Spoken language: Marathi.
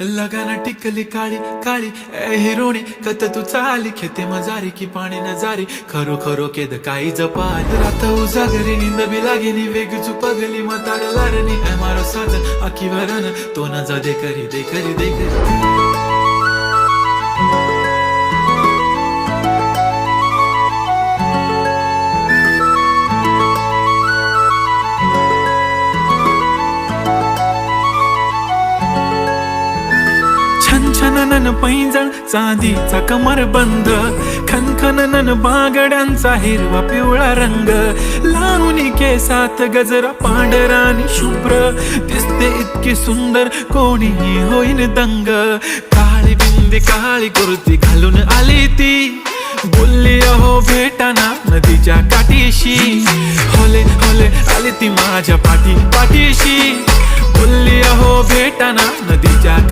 लगाना टिकली काळी काळी ए हिरोणी कत तू चाली खेते मजारी की पाणी नजारी खरो खरो केद काही जपाल रात उजागरी निंद बी लागेनी वेग चुपगली मतार लारणी ए मारो साज आखी वरन तो न जा दे करी दे करी दे करी छनछनन पैंजण चांदीचा कमर बंद खनखनन बागड्यांचा हिरवा पिवळा रंग लावणी केसात गजरा पांढरा आणि शुभ्र दिसते इतकी सुंदर कोणीही होईन दंग काळी बिंदी काळी कुर्ती घालून आली ती बोलली अहो भेटाना नदीच्या काठीशी होले होले आली ती माझ्या पाठीशी बोलली अहो भेटाना नदीच्या